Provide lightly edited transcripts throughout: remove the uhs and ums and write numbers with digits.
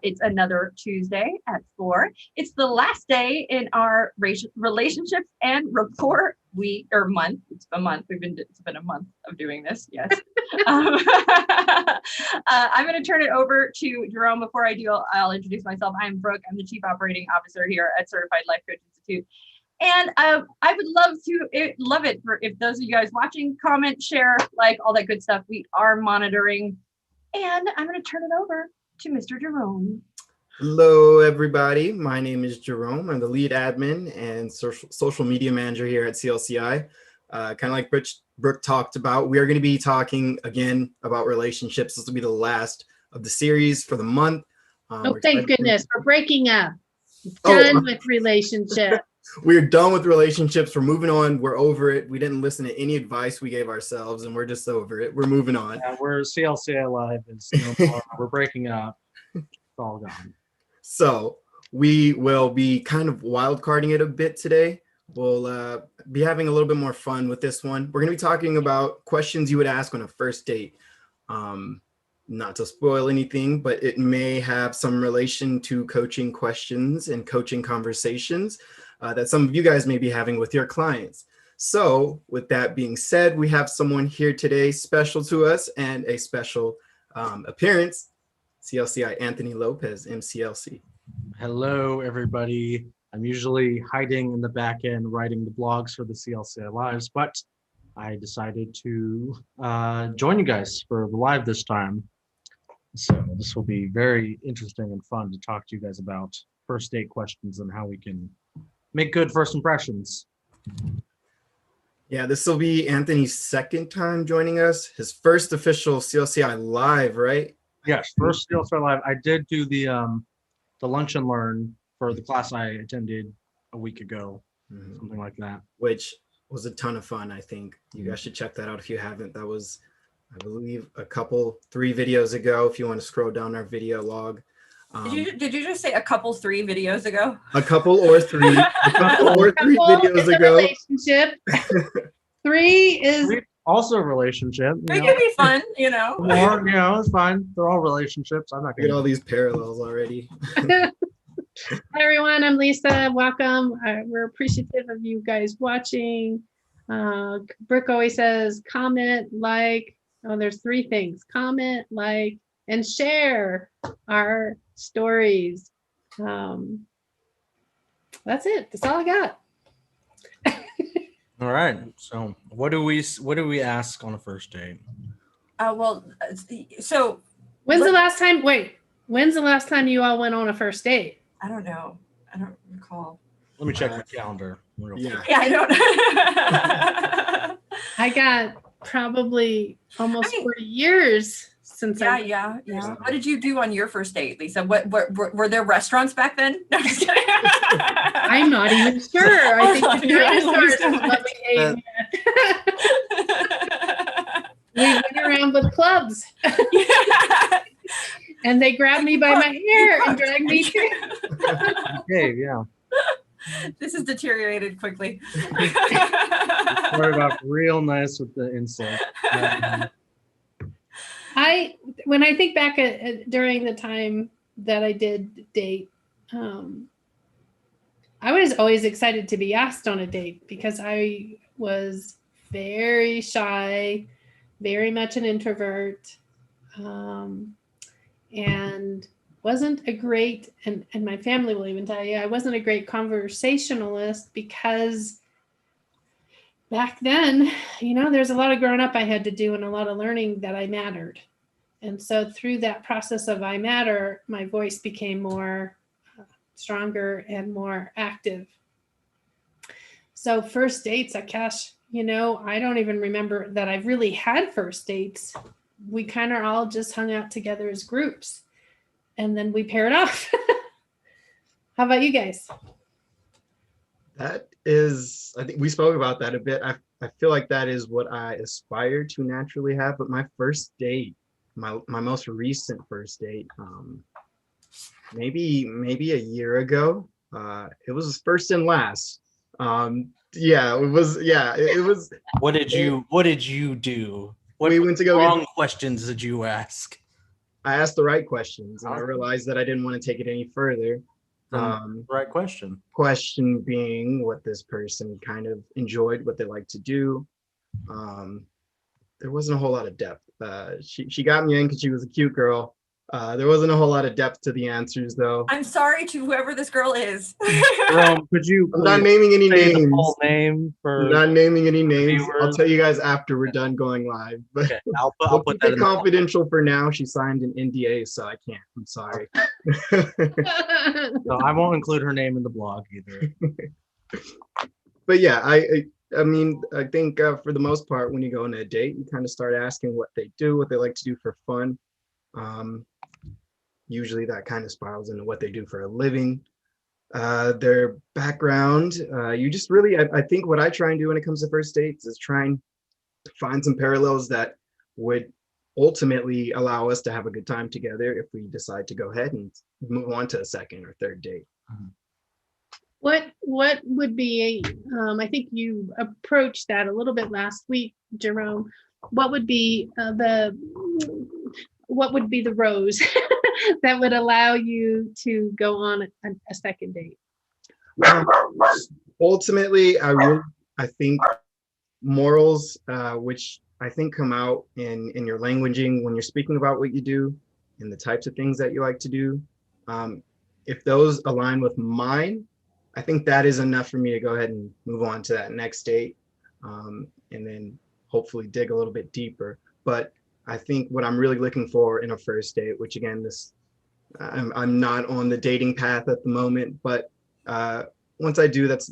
It's another Tuesday at 4. It's the last day in our relationships and rapport week or month. It's a month. It's been a month of doing this. Yes. I'm going to turn it over to Jerome. Before I do, I'll introduce myself. I'm Brooke. I'm the Chief Operating Officer here at Certified Life Coach Institute. And I would love it for if those of you guys watching, comment, share, like all that good stuff. We are monitoring. And I'm going to turn it over to Mr. Jerome. Hello, everybody. My name is Jerome. I'm the lead admin and social media manager here at CLCI. Kind of like Brooke talked about, we are going to be talking again about relationships. This will be the last of the series for the month. Thank goodness. We're breaking up. Done with relationships. We're done with relationships. We're moving on. We're over it. We didn't listen to any advice we gave ourselves, and we're just over it. We're moving on. Yeah, we're CLCI Live. Is no more. We're breaking up. It's all gone. So we will be kind of wild carding it a bit today. We'll be having a little bit more fun with this one. We're going to be talking about questions you would ask on a first date. Not to spoil anything, but it may have some relation to coaching questions and coaching conversations that some of you guys may be having with your clients. So with that being said, we have someone here today special to us and a special appearance, CLCI Anthony Lopez, MCLC. Hello, everybody. I'm usually hiding in the back end writing the blogs for the CLCI Lives, but I decided to join you guys for the live this time. So this will be very interesting and fun to talk to you guys about first date questions and how we can make good first impressions. Yeah, this will be Anthony's second time joining us. His first official CLCI Live, right? Yes, first CLCI Live. I did do the lunch and learn for the class I attended a week ago, something like that. Which was a ton of fun, I think. You guys should check that out if you haven't. That was, I believe, 3 videos ago, if you want to scroll down our video log. Did you just say three videos ago? A couple or three videos ago. Relationship. 3 is also a relationship. It can be fun, you know. Or, it's fine. They're all relationships. I'm not going to get all these parallels already. Hi, everyone. I'm Lisa. Welcome. We're appreciative of you guys watching. Brooke always says comment, like. Oh, there's 3 things. Comment, like, and share our stories. That's it. That's all I got. All right. So what do we ask on a first date? So when's the last time you all went on a first date? I don't know. I don't recall. Let me check my calendar. Yeah, I don't. I got probably almost 40 years since. Yeah. What did you do on your first date, Lisa? What were there restaurants back then? No, just kidding. I'm not even sure. I think the dinosaurs is what we ate. We went around with clubs. And they grabbed me by my hair and dragged me through. Okay, yeah. This has deteriorated quickly. Started off real nice with the insult. When I think back during the time that I did date, I was always excited to be asked on a date because I was very shy, very much an introvert, and wasn't a great, and my family will even tell you, I wasn't a great conversationalist because back then, there's a lot of growing up I had to do and a lot of learning that I mattered. And so through that process of I matter, my voice became more stronger and more active. So first dates, I don't even remember that I really had first dates. We kind of all just hung out together as groups. And then we paired off. How about you guys? That is, I think we spoke about that a bit. I feel like that is what I aspire to naturally have. But my first date, my most recent first date, maybe a year ago, it was first and last. It was. What did you do? What we went to go wrong questions did you ask? I asked the right questions, and I Okay. realized that I didn't want to take it any further. Right question. Question being what this person kind of enjoyed, what they like to do. There wasn't a whole lot of depth. She got me in because she was a cute girl. There wasn't a whole lot of depth to the answers, though. I'm sorry to whoever this girl is. Jerome, could you I'm not please naming any say the names. full name I'm for not naming any names. I'll viewers? tell you guys after we're done going live. But Okay, I'll we'll put keep that it in the confidential for now. She signed an NDA, so I can't. I'm sorry. So I won't include her name in the blog either. But yeah, I mean, I think for the most part, when you go on a date, you kind of start asking what they do, what they like to do for fun. Usually that kind of spirals into what they do for a living, their background. You just really, I think what I try and do when it comes to first dates is trying to find some parallels that would ultimately allow us to have a good time together if we decide to go ahead and move on to a second or third date. What would be I think you approached that a little bit last week, Jerome. What would be the rose that would allow you to go on a second date? Ultimately, I think morals, which I think come out in your languaging when you're speaking about what you do and the types of things that you like to do. If those align with mine, I think that is enough for me to go ahead and move on to that next date, and then hopefully dig a little bit deeper. But I think what I'm really looking for in a first date, which again, I'm not on the dating path at the moment, but once I do, that's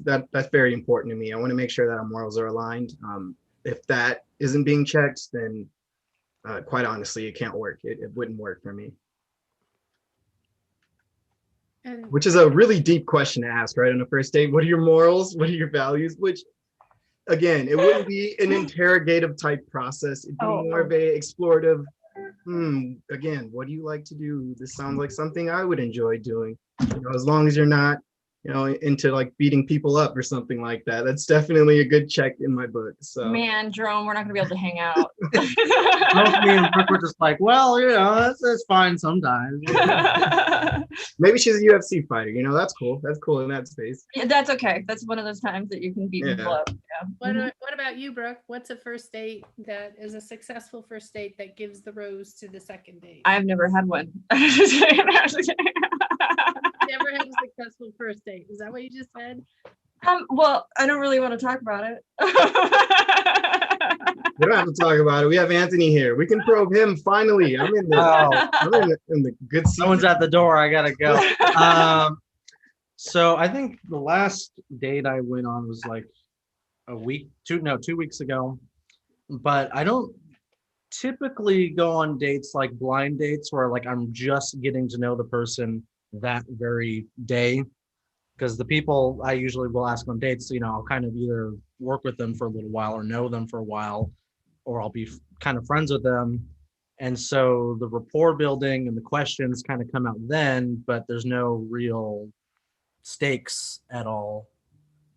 very important to me. I want to make sure that our morals are aligned. If that isn't being checked, then quite honestly, it can't work. It wouldn't work for me. And Which is a really deep question to ask, right? On a first date, what are your morals? What are your values? Which, again, it wouldn't be an interrogative type process. It'd be more of a explorative. Again, what do you like to do? This sounds like something I would enjoy doing. As long as you're not, into like beating people up or something like that. That's definitely a good check in my book. So Man, Jerome, we're not gonna be able to hang out. Both me and Brooke were just like, well, that's fine sometimes. maybe she's a UFC fighter. That's cool. That's cool in that space. Yeah, that's okay. That's one of those times that you can beat people up. Yeah. what about you, Brooke? What's a first date that is a successful first date that gives the rose to the second date? I've never had one. Never had a successful first date. Is that what you just said? Well, I don't really want to talk about it. We don't have to talk about it. We have Anthony here. We can probe him finally. I'm in the good seat. Someone's at the door. I gotta go. So I think the last date I went on was like 2 weeks ago. But I don't typically go on dates like blind dates where like I'm just getting to know the person that very day. Because the people I usually will ask on dates, I'll kind of either work with them for a little while or know them for a while, or I'll be kind of friends with them. And so the rapport building and the questions kind of come out then, but there's no real stakes at all.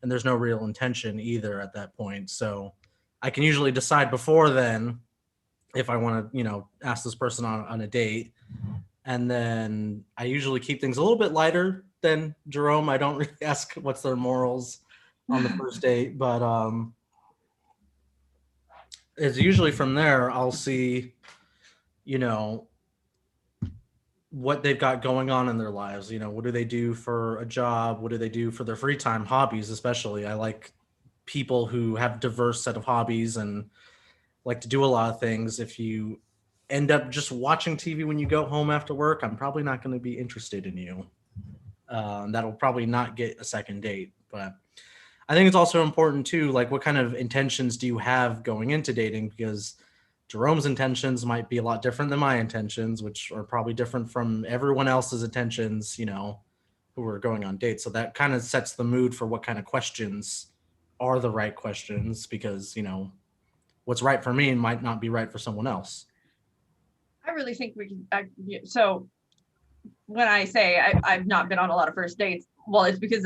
And there's no real intention either at that point. So I can usually decide before then if I want to, ask this person on a date. And then I usually keep things a little bit lighter than Jerome. I don't really ask what's their morals on the first date, but it's usually from there I'll see, what they've got going on in their lives. What do they do for a job? What do they do for their free time? Hobbies, especially. I like people who have diverse set of hobbies and like to do a lot of things. If you end up just watching TV when you go home after work, I'm probably not going to be interested in you. That'll probably not get a second date. But I think it's also important too, like what kind of intentions do you have going into dating? Because Jerome's intentions might be a lot different than my intentions, which are probably different from everyone else's intentions, who are going on dates. So that kind of sets the mood for what kind of questions are the right questions, because, what's right for me might not be right for someone else. I really think we can. So when I say I've not been on a lot of first dates, well, it's because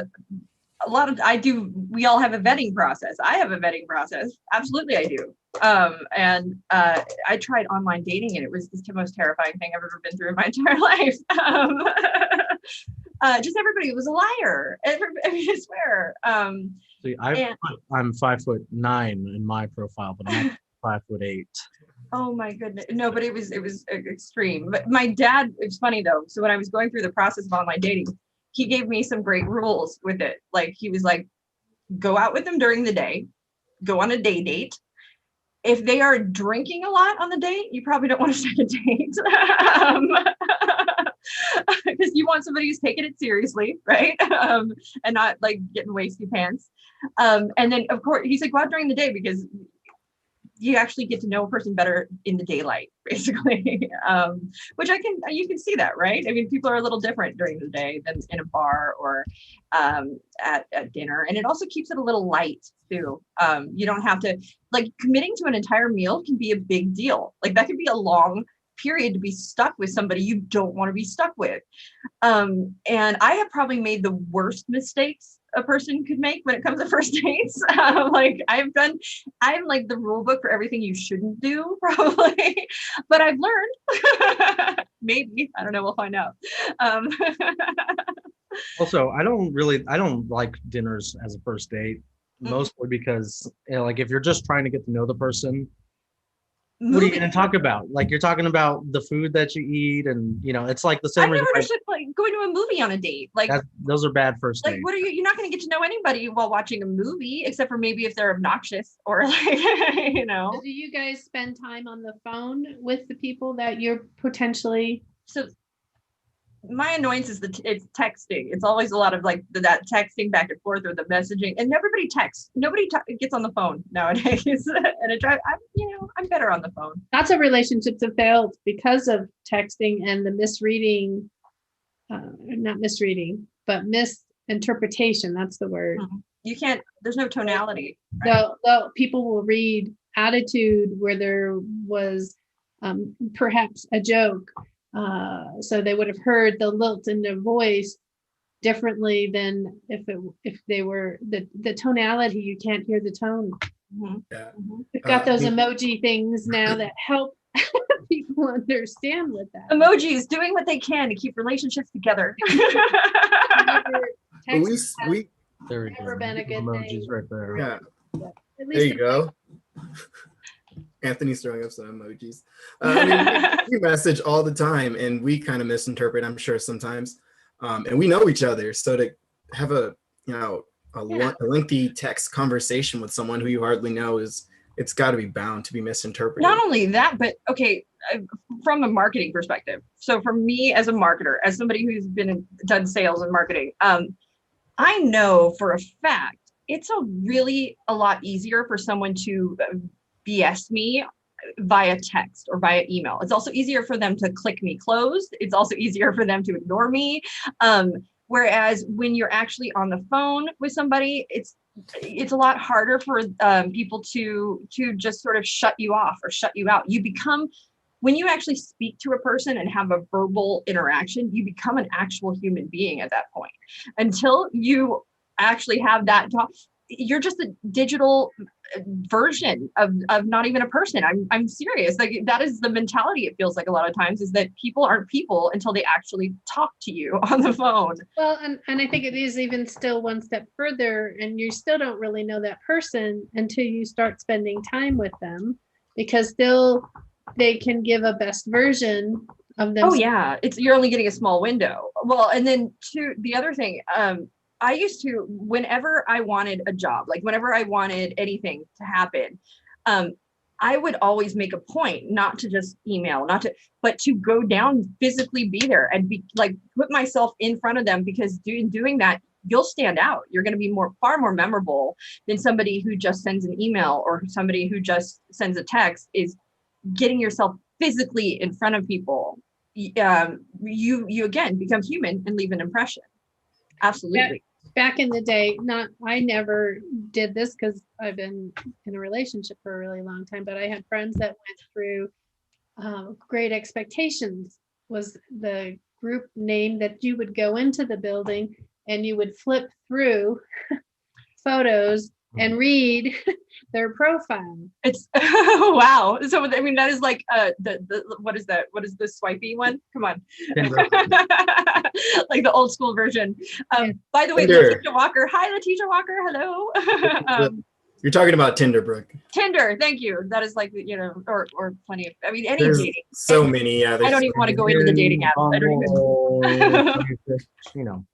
we all have a vetting process. I have a vetting process. Absolutely I do. And I tried online dating and it was the most terrifying thing I've ever been through in my entire life. Just everybody was a liar. I swear. See, I'm 5'9" in my profile, but I'm 5'8". Oh my goodness. No, but it was extreme. But my dad, it's funny though. So when I was going through the process of online dating, he gave me some great rules with it. Like he was like, go out with them during the day, go on a day date. If they are drinking a lot on the date, you probably don't want to start a date. Because you want somebody who's taking it seriously, right? And not like getting wasty pants. And then of course he's like, go out during the day because you actually get to know a person better in the daylight, basically. Which you can see that, right? I mean, people are a little different during the day than in a bar or at dinner. And it also keeps it a little light too. You don't have to, like, committing to an entire meal can be a big deal. Like that could be a long period to be stuck with somebody you don't want to be stuck with. And I have probably made the worst mistakes a person could make when it comes to first dates. Like I'm like the rule book for everything you shouldn't do, probably, but I've learned. Maybe, I don't know, we'll find out. Also, I don't like dinners as a first date, mostly because, like, if you're just trying to get to know the person, what are you going to talk about? Like, you're talking about the food that you eat, and it's like the same. I've never understood like going to a movie on a date. Like those are bad first dates. Like, what are you're not going to get to know anybody while watching a movie, except for maybe if they're obnoxious or like, So do you guys spend time on the phone with the people that you're potentially? So my annoyance is it's texting. It's always a lot of like that texting back and forth or the messaging, and everybody texts. Nobody gets on the phone nowadays, and it drives. I'm better on the phone. Lots of relationships have failed because of texting and the misreading, not misreading, but misinterpretation. That's the word. You can't. There's no tonality. Right? So people will read attitude where there was perhaps a joke. So they would have heard the lilt in their voice differently than if they were the tonality. You can't hear the tone. Yeah. We've got those emoji things now that help people understand what that emojis doing what they can to keep relationships together. There never been a good emojis thing. right there. Yeah. At least There you go. Anthony's throwing up some emojis. I mean, we message all the time, and we kind of misinterpret, I'm sure, sometimes. And we know each other, so to have a lengthy text conversation with someone who you hardly know it's got to be bound to be misinterpreted. Not only that, but okay, from a marketing perspective. So for me as a marketer, as somebody who's done sales and marketing, I know for a fact it's a lot easier for someone to BS me via text or via email. It's also easier for them to click me closed. It's also easier for them to ignore me. Whereas when you're actually on the phone with somebody, it's a lot harder for people to just sort of shut you off or shut you out. When you actually speak to a person and have a verbal interaction, you become an actual human being at that point. Until you actually have that talk, you're just a digital version of not even a person. I'm serious. Like that is the mentality. It feels like a lot of times is that people aren't people until they actually talk to you on the phone. Well, and I think it is even still one step further, and you still don't really know that person until you start spending time with them, because they can give a best version of them. Oh yeah, you're only getting a small window. Well, and then the other thing, I used to, whenever I wanted a job, like whenever I wanted anything to happen, I would always make a point not to just email, but to go down, physically be there and be like, put myself in front of them, because doing that, you'll stand out. You're going to be far more memorable than somebody who just sends an email or somebody who just sends a text. Is getting yourself physically in front of people. You again become human and leave an impression. Absolutely. Back in the day, I never did this because I've been in a relationship for a really long time, but I had friends that went through Great Expectations was the group name that you would go into the building and you would flip through photos and read their profile. It's wow. So I mean, that is like the what is that? What is the swipey one? Come on. Like the old school version. By the way, Tinder. Letitia Walker. Hi, Letitia Walker. Hello. You're talking about Tinder, Brooke. Tinder. Thank you. That is like, you know, or plenty of, I mean, any There's dating. so many. Yeah, I don't even want to go into the dating apps. I don't even. You know.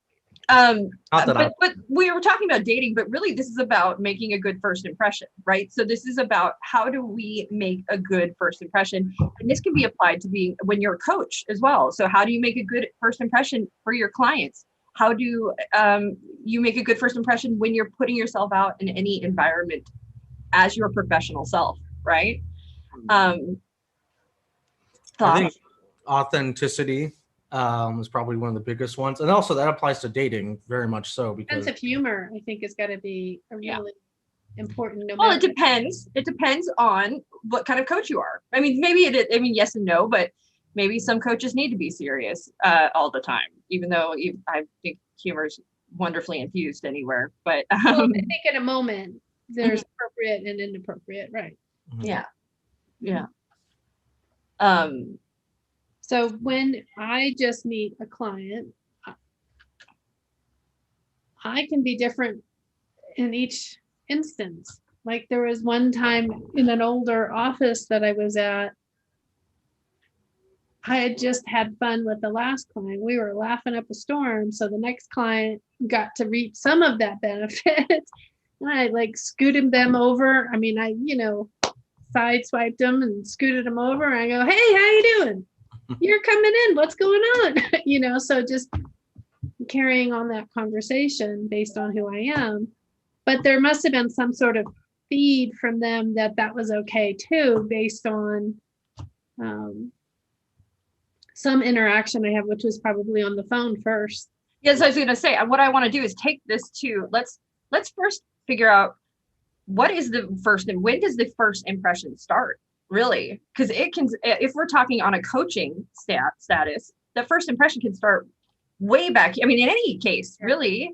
But we were talking about dating, but really this is about making a good first impression, right? So this is about how do we make a good first impression? And this can be applied to being when you're a coach as well. So how do you make a good first impression for your clients? How do you make a good first impression when you're putting yourself out in any environment as your professional self, right? I think authenticity is probably one of the biggest ones, and also that applies to dating very much so, because Sense of humor, I think, is got to be a really important. Well, it depends. It depends on what kind of coach you are. I mean, maybe I mean, yes and no, but maybe some coaches need to be serious all the time, even though I think humor is wonderfully infused anywhere. But well, I think in a moment there's appropriate and inappropriate, right? Yeah. So when I just meet a client, I can be different in each instance. Like there was one time in an older office that I was at, I had just had fun with the last client. We were laughing up a storm. So the next client got to reap some of that benefit. And I like scooted them over. I mean, I, sideswiped them and scooted them over. And I go, hey, how you doing? You're coming in. What's going on? So just carrying on that conversation based on who I am. But there must have been some sort of feed from them that was okay too, based on some interaction I have, which was probably on the phone first. Yes, I was going to say, what I want to do is take this to, let's first figure out what is the first, and when does the first impression start, really? Because it can, if we're talking on a coaching status, the first impression can start way back. I mean, in any case, really,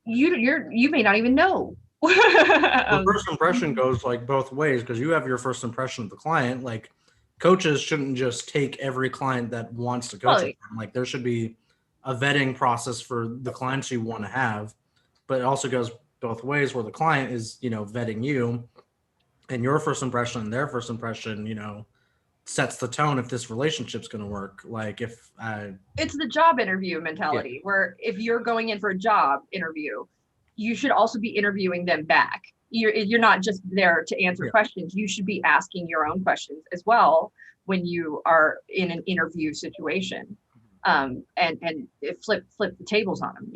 you may not even know. The first impression goes like both ways, because you have your first impression of the client. Like, coaches shouldn't just take every client that wants to coach them. Like, there should be a vetting process for the clients you want to have, but it also goes both ways, where the client is, vetting you, and your first impression and their first impression, sets the tone if this relationship's going to work. Like, it's the job interview mentality, where if you're going in for a job interview, you should also be interviewing them back. You're not just there to answer questions. You should be asking your own questions as well when you are in an interview situation, and flip the tables on them,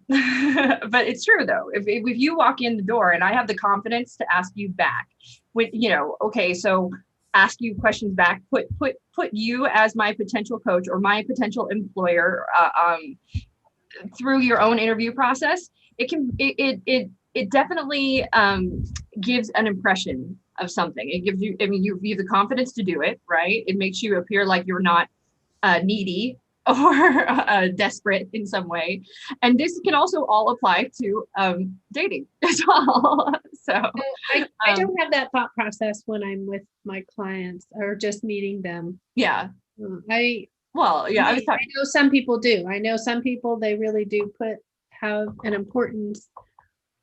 But it's true though. If you walk in the door and I have the confidence to ask you back, okay, so ask you questions back, put you as my potential coach or my potential employer through your own interview process, it definitely gives an impression of something. It gives you, you have the confidence to do it, right? It makes you appear like you're not needy or desperate in some way. And this can also all apply to dating as well. So I don't have that thought process when I'm with my clients or just meeting them. Yeah. I know some people do. I know some people, they really do have an importance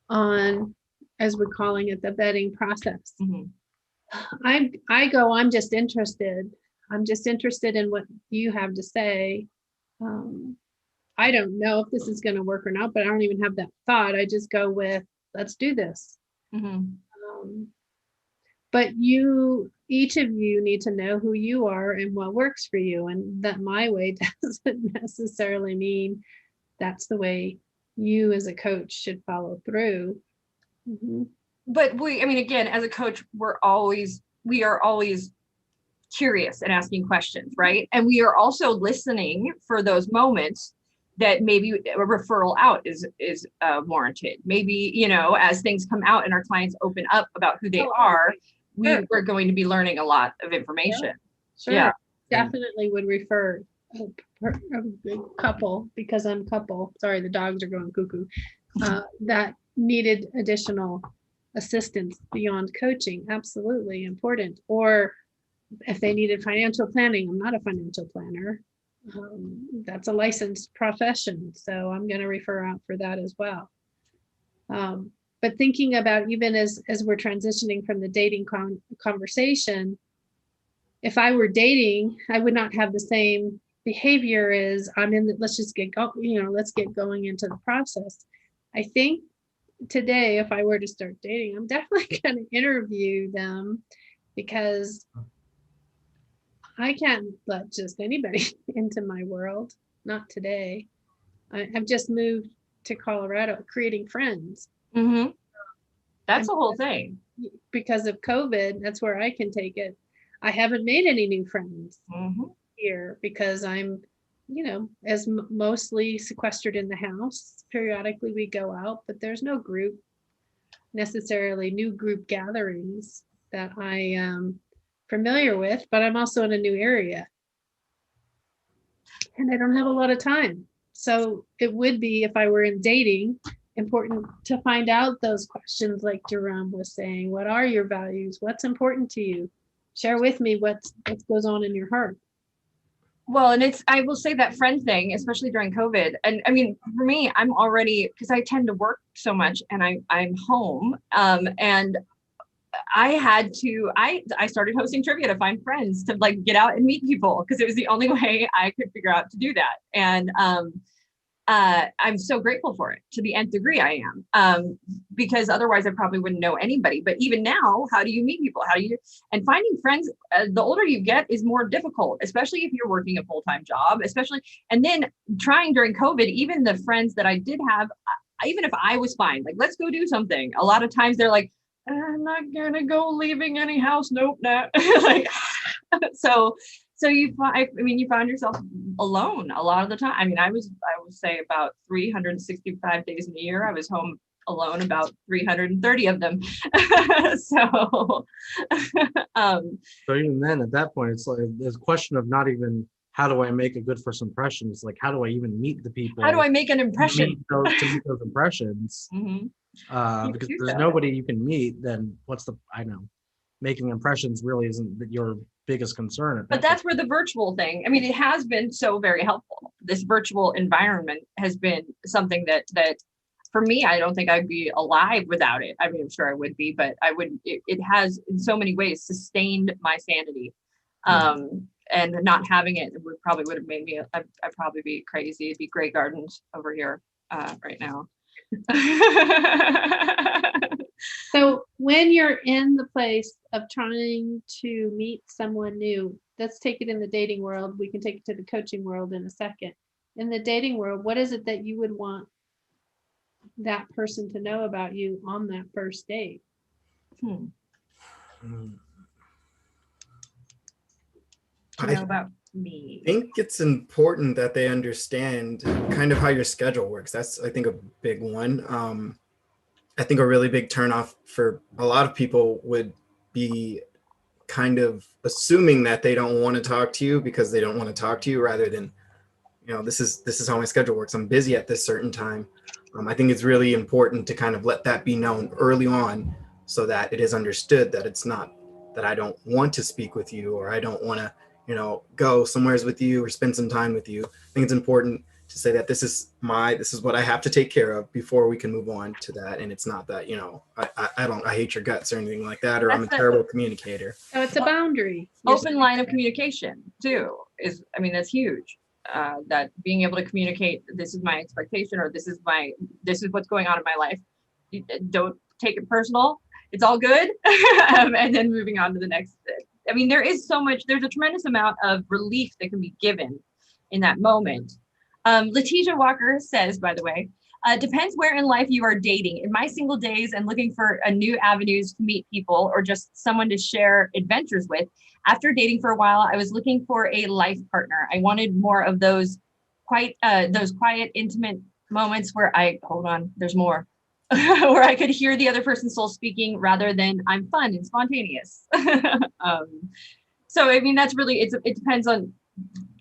on, as we're calling it, the vetting process. I'm just interested. I'm just interested in what you have to say. I don't know if this is going to work or not, but I don't even have that thought. I just go with, let's do this. But each of you need to know who you are and what works for you. And that my way doesn't necessarily mean that's the way you as a coach should follow through. But again, as a coach, we are always curious and asking questions, right? And we are also listening for those moments that maybe a referral out is warranted. Maybe, as things come out and our clients open up about who they are, we're going to be learning a lot of information. Definitely would refer. a couple, because I'm couple, sorry, the dogs are going cuckoo, that needed additional assistance beyond coaching, absolutely important. Or if they needed financial planning, I'm not a financial planner. That's a licensed profession, so I'm going to refer out for that as well. But thinking about, even as we're transitioning from the dating conversation, if I were dating, I would not have the same behavior as I'm in. Let's just get let's get going into the process. I think today, if I were to start dating, I'm definitely going to interview them, because I can't let just anybody into my world. Not today. I've just moved to Colorado, creating friends. Mm-hmm. That's the whole thing. Because of COVID, that's where I can take it. I haven't made any new friends here, because I'm, as mostly sequestered in the house. Periodically we go out, but there's no necessarily new group gatherings that I am familiar with, but I'm also in a new area and I don't have a lot of time. So it would be, if I were in dating, important to find out those questions, like Jerome was saying. What are your values? What's important to you? Share with me what goes on in your heart. Well, and I will say that friend thing, especially during COVID. And I mean, for me, I'm already, because I tend to work so much and I'm home. And I started hosting trivia to find friends, to like get out and meet people, because it was the only way I could figure out to do that. And I'm so grateful for it, to the nth degree I am, because otherwise I probably wouldn't know anybody. But even now, how do you meet people? And finding friends, the older you get, is more difficult, especially if you're working a full-time job, and then trying during COVID, even the friends that I did have, even if I was fine, like, let's go do something. A lot of times they're like, I'm not gonna go leaving any house. Nope, not like, so you find yourself alone a lot of the time. I mean, I would say about 365 days in a year, I was home alone about 330 of them. So even then, at that point, it's like there's a question of not even how do I make a good first impression. It's like, how do I even meet the people? How do I make an impression? To meet those impressions. Because there's nobody you can meet, then making impressions really isn't your biggest concern. But that's where the virtual thing, I mean, it has been so very helpful. This virtual environment has been something that for me, I don't think I'd be alive without it. I mean, I'm sure I would be, but I wouldn't. It has in so many ways sustained my sanity. And not having it would have made me, I'd probably be crazy. It'd be Grey Gardens over here right now. So when you're in the place of trying to meet someone new, let's take it in the dating world. We can take it to the coaching world in a second. In the dating world, what is it that you would want that person to know about you on that first date? To know about me. I think it's important that they understand kind of how your schedule works. That's, I think, a big one. I think a really big turnoff for a lot of people would be kind of assuming that they don't want to talk to you because they don't want to talk to you, rather than, this is how my schedule works. I'm busy at this certain time. I think it's really important to kind of let that be known early on, so that it is understood that it's not that I don't want to speak with you, or I don't want to, go somewheres with you or spend some time with you. I think it's important to say that this is what I have to take care of before we can move on to that. And it's not that, I hate your guts or anything like that, or I'm a terrible communicator. So it's a boundary. Open line of communication too that's huge. That being able to communicate, this is my expectation, or this is what's going on in my life. Don't take it personal. It's all good. And then moving on to the next thing. I mean, there's a tremendous amount of relief that can be given in that moment. Letitia Walker says, by the way, depends where in life you are dating. In my single days and looking for new avenues to meet people, or just someone to share adventures with. After dating for a while, I was looking for a life partner. I wanted more of those quiet, intimate moments where there's more, where I could hear the other person's soul speaking, rather than I'm fun and spontaneous. So, I mean, that's really, it depends on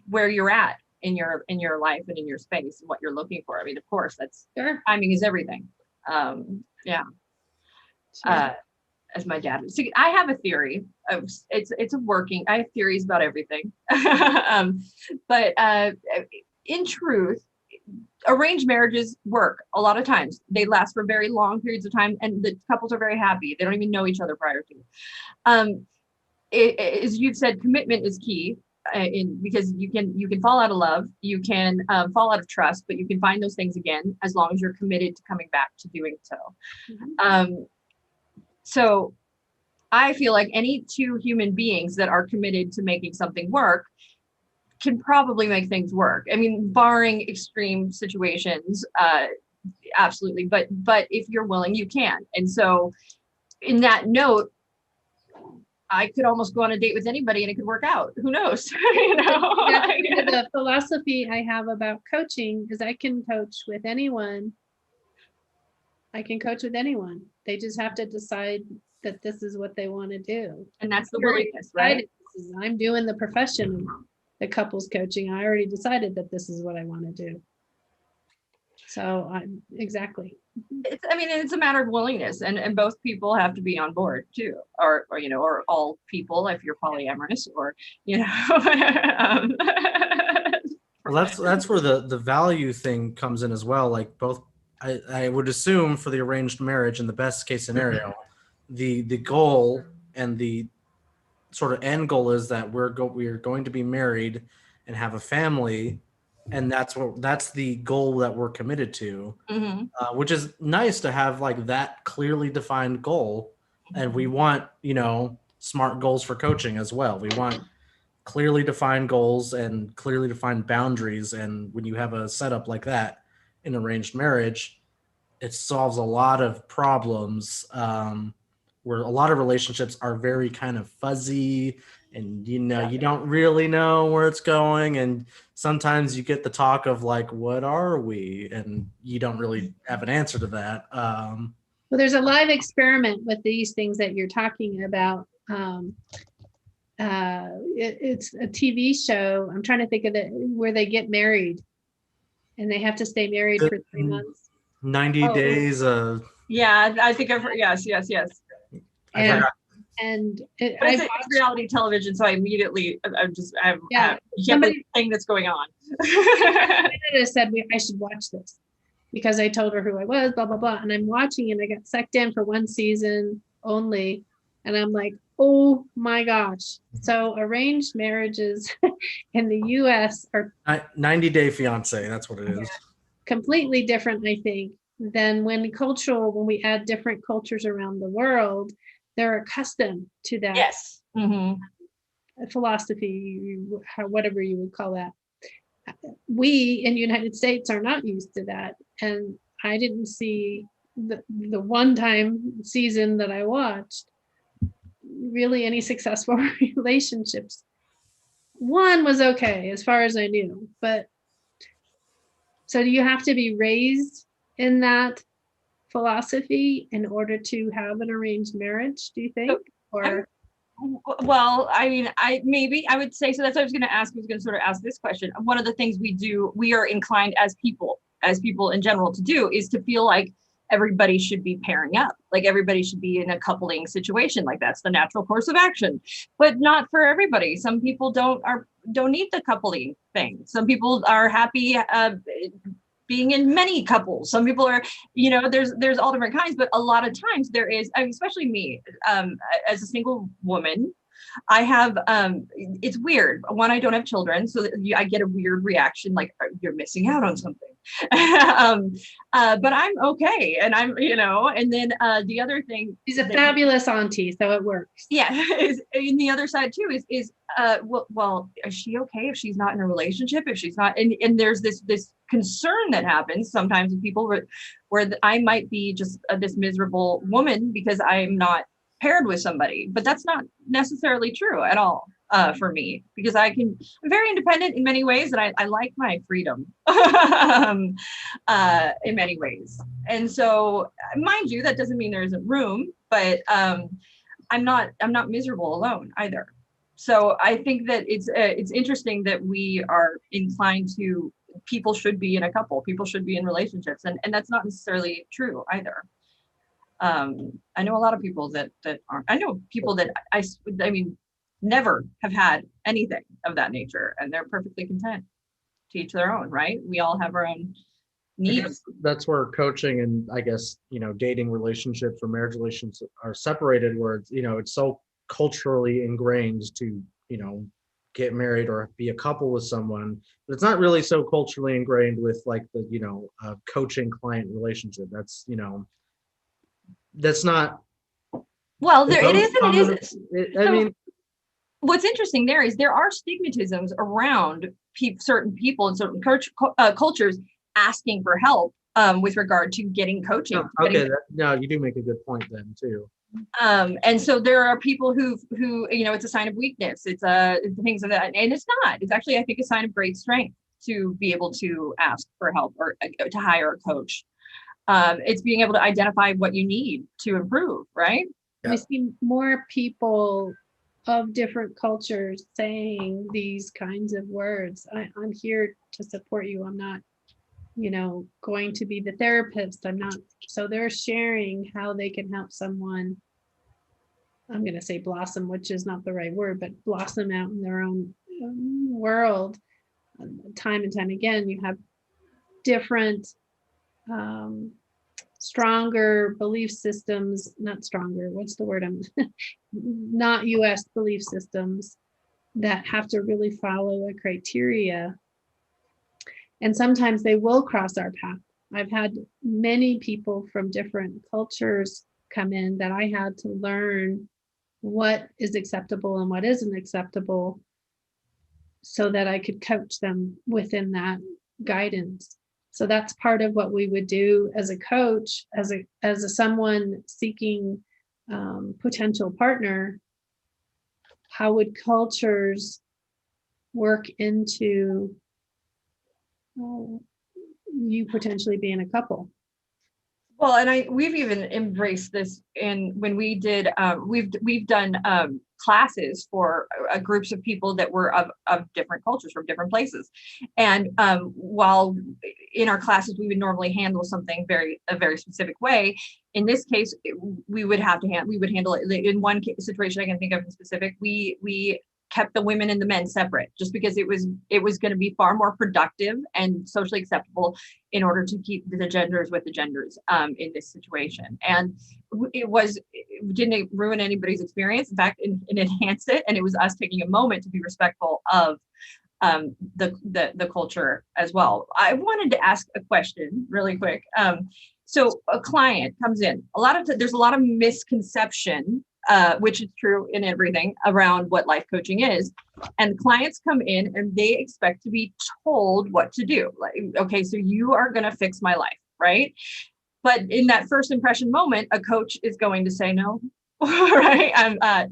where you're at in your life and in your space and what you're looking for. I mean, of course, that's Sure. timing is everything. Yeah. Sure. As my dad would. So I have a theory of it's a working. I have theories about everything. But in truth, arranged marriages work a lot of times. They last for very long periods of time, and the couples are very happy. They don't even know each other prior to. As you've said, commitment is key. Because you can fall out of love, you can fall out of trust, but you can find those things again as long as you're committed to coming back to doing so. Mm-hmm. So I feel like any two human beings that are committed to making something work can probably make things work. I mean, barring extreme situations, absolutely. But if you're willing, you can. And so in that note, I could almost go on a date with anybody and it could work out. Who knows? The philosophy I have about coaching is I can coach with anyone. I can coach with anyone. They just have to decide that this is what they want to do. And that's the willingness, right? I'm doing the profession of the couples coaching. I already decided that this is what I want to do. So exactly. It's a matter of willingness, and both people have to be on board too, or all people if you're polyamorous, or Well, that's where the value thing comes in as well. Like both, I would assume for the arranged marriage in the best case scenario, the goal and the sort of end goal is that we're going to be married and have a family. And that's the goal that we're committed to, which is nice to have like that clearly defined goal. And we want, smart goals for coaching as well. We want clearly defined goals and clearly defined boundaries. And when you have a setup like that in arranged marriage, it solves a lot of problems where a lot of relationships are very kind of fuzzy, and you don't really know where it's going, and sometimes you get the talk of like, what are we, and you don't really have an answer to that. Well, there's a live experiment with these things that you're talking about. It's a TV show. I'm trying to think of it, where they get married and they have to stay married for 3 months. 90 days. Yeah, I think I've heard. Yes. It's reality television, so I immediately I somebody thing that's going on. I said I should watch this because I told her who I was, blah blah blah, and I'm watching and I got sucked in for one season only, and I'm like, oh my gosh! So arranged marriages in the U.S. are 90 Day Fiance. That's what it is. Completely different, I think, than when we add different cultures around the world. They're accustomed to that. Yes. Philosophy, whatever you would call that. We in the United States are not used to that. And I didn't see the one time season that I watched really any successful relationships. One was okay, as far as I knew. But so do you have to be raised in that philosophy in order to have an arranged marriage, do you think? Well, I mean, I would say so. That's what I was going to ask. I was going to sort of ask this question. One of the things we are inclined as people in general to do is to feel like everybody should be pairing up, like everybody should be in a coupling situation, like that's the natural course of action, but not for everybody. Some people don't need the coupling thing. Some people are happy being in many couples. Some people are, there's all different kinds, but a lot of times there is, especially me, as a single woman, I have, it's weird. One, I don't have children, so I get a weird reaction, like you're missing out on something. But I'm okay. And I'm, and then the other thing. She's a fabulous auntie, so it works. Yeah. And the other side too is well, is she okay if she's not in a relationship, if she's not, and there's this concern that happens sometimes with people where I might be just this miserable woman because I'm not paired with somebody, but that's not necessarily true at all for me, because I'm very independent in many ways, and I like my freedom in many ways. And so, mind you, that doesn't mean there isn't room, but I'm not miserable alone either. So I think that it's interesting that we are inclined to people should be in a couple, people should be in relationships, and that's not necessarily true either. I know a lot of people that aren't. I know people that I mean never have had anything of that nature, and they're perfectly content. To each their own, right? We all have our own I guess needs. that's where coaching and I guess, dating relationships or marriage relationships are separated, where it's so culturally ingrained to, get married or be a couple with someone, but it's not really so culturally ingrained with like the, coaching client relationship. That's not. Well, there it those is and it isn't. I mean, What's interesting there is there are stigmatisms around certain people and certain cultures asking for help with regard to getting coaching. okay, no, you do make a good point then too. And so there are people who it's a sign of weakness. It's things of that, and it's not. It's actually, I think, a sign of great strength to be able to ask for help or to hire a coach. It's being able to identify what you need to improve, right? Yeah. We see more people of different cultures saying these kinds of words. I'm here to support you. I'm not, going to be the therapist. I'm not. So they're sharing how they can help someone. I'm going to say blossom, which is not the right word, but blossom out in their own world. Time and time again, you have different stronger belief systems, not stronger, what's the word? Not US belief systems that have to really follow a criteria. And sometimes they will cross our path. I've had many people from different cultures come in that I had to learn what is acceptable and what isn't acceptable so that I could coach them within that guidance. So that's part of what we would do as a coach, as a someone seeking potential partner. How would cultures work into you potentially being a couple? Well, and we've even embraced this when we did we've done classes for groups of people that were of different cultures from different places, and while in our classes we would normally handle something a very specific way. In this case, we would handle it in one situation I can think of in specific. We kept the women and the men separate just because it was going to be far more productive and socially acceptable in order to keep the genders with the genders in this situation. And it didn't ruin anybody's experience. In fact, it enhanced it. And it was us taking a moment to be respectful of the culture as well. I wanted to ask a question really quick. So a client comes in, there's a lot of misconception, which is true in everything around what life coaching is. And clients come in and they expect to be told what to do. Like, okay, so you are going to fix my life, right? But in that first impression moment, a coach is going to say no, right?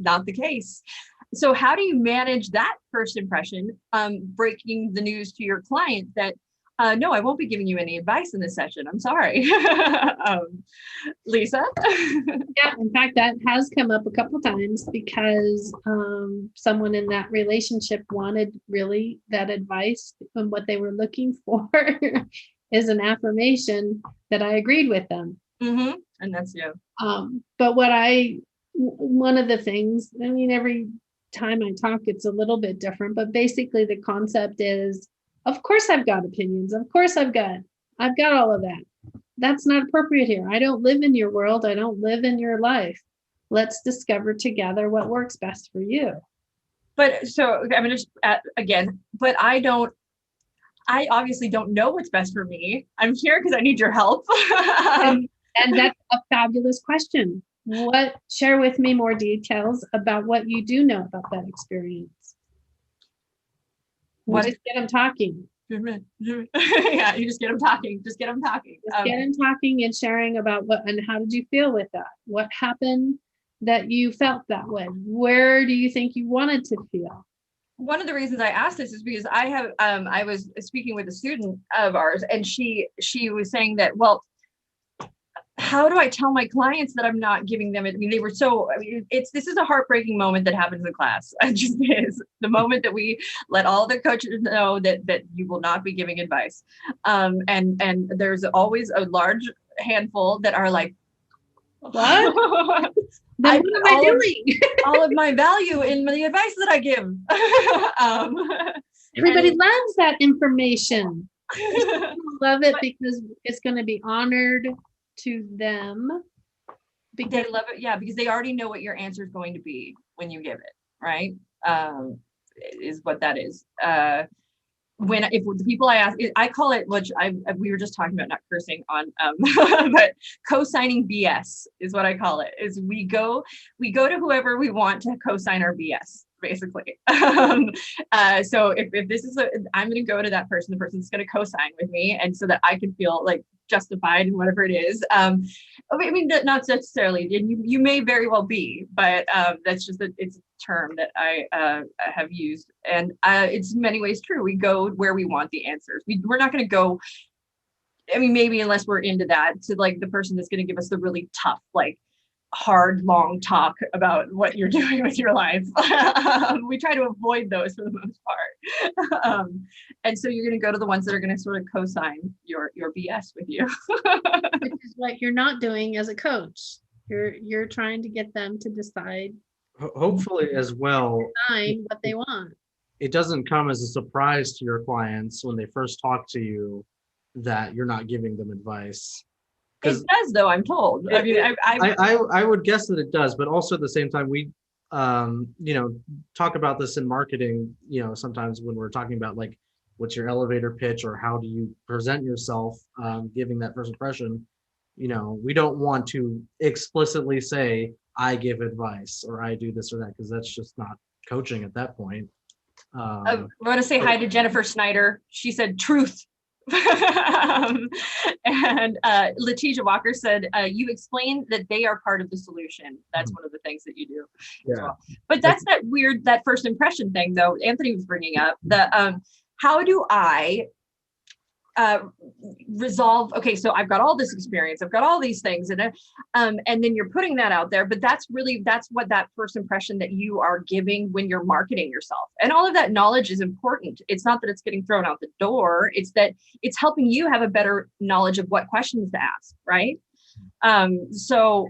Not the case. So how do you manage that first impression, breaking the news to your client that, no, I won't be giving you any advice in this session. I'm sorry. Lisa? Yeah, in fact, that has come up a couple times because someone in that relationship wanted really that advice, and what they were looking for is an affirmation that I agreed with them. Mm-hmm. And that's you. But one of the things, I mean, every time I talk, it's a little bit different, but basically the concept is, of course I've got opinions. Of course I've got all of that. That's not appropriate here. I don't live in your world. I don't live in your life. Let's discover together what works best for you. But so I'm going to again, but I obviously don't know what's best for me. I'm here because I need your help. And that's a fabulous question. Share with me more details about what you do know about that experience. Just get them talking. Yeah, you just get them talking. Just get them talking. Get them talking and sharing about and how did you feel with that? What happened that you felt that way? Where do you think you wanted to feel? One of the reasons I asked this is because I was speaking with a student of ours, and she was saying that, well, how do I tell my clients that I'm not giving them it? I mean, they were so, I mean, this is a heartbreaking moment that happens in class. It just is the moment that we let all the coaches know that you will not be giving advice. And there's always a large handful that are like, what? Then what am I doing? all of my value in the advice that I give. Everybody loves that information. Love it because it's going to be honored to them. They love it, yeah, because they already know what your answer is going to be when you give it, right? Is what that is. If the people I ask, I call it, which we were just talking about, not cursing on, but co-signing BS is what I call it. Is we go to whoever we want to co-sign our BS, basically. So if this is I'm going to go to that person, the person's going to co-sign with me, and so that I can feel like justified in whatever it is. I mean, not necessarily, and you may very well be, but that's just it's a term that I have used, and it's in many ways true. We go where we want the answers. We're not going to go, I mean, maybe unless we're into that, to like the person that's going to give us the really tough, like hard, long talk about what you're doing with your life. We try to avoid those for the most part. And so you're going to go to the ones that are going to sort of co-sign your BS with you. Which is what you're not doing as a coach. You're trying to get them to decide. Hopefully as well, What they want. it doesn't come as a surprise to your clients when they first talk to you that you're not giving them advice. It does, though, I'm told. I mean, I would guess that it does, but also at the same time, we, talk about this in marketing, sometimes when we're talking about like, what's your elevator pitch or how do you present yourself, giving that first impression, we don't want to explicitly say, I give advice or I do this or that, because that's just not coaching at that point. I want to say hi to Jennifer Snyder. She said truth. And Letitia Walker said, you explain that they are part of the solution. That's one of the things that you do. Yeah. As well. But that's that first impression thing, though, Anthony was bringing up. How do I resolve, okay, so I've got all this experience, I've got all these things, and then you're putting that out there, but that's what that first impression that you are giving when you're marketing yourself. And all of that knowledge is important. It's not that it's getting thrown out the door, it's that it's helping you have a better knowledge of what questions to ask, right? So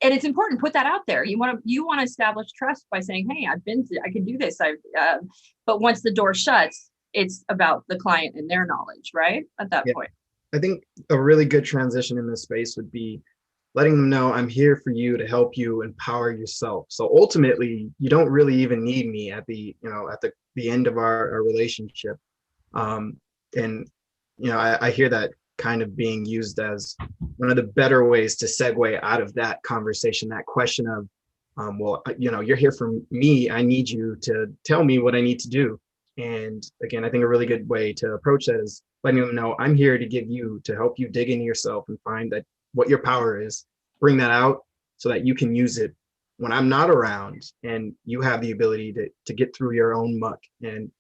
and it's important to put that out there. You want to establish trust by saying, hey, I can do this. But once the door shuts, it's about the client and their knowledge, right? At that point. I think a really good transition in this space would be letting them know I'm here for you to help you empower yourself. So ultimately, you don't really even need me at the end of our relationship. I hear that kind of being used as one of the better ways to segue out of that conversation, that question of, you're here for me. I need you to tell me what I need to do. And again, I think a really good way to approach that is letting them know I'm here to help you dig into yourself and find that what your power is, bring that out so that you can use it when I'm not around, and you have the ability to get through your own muck and,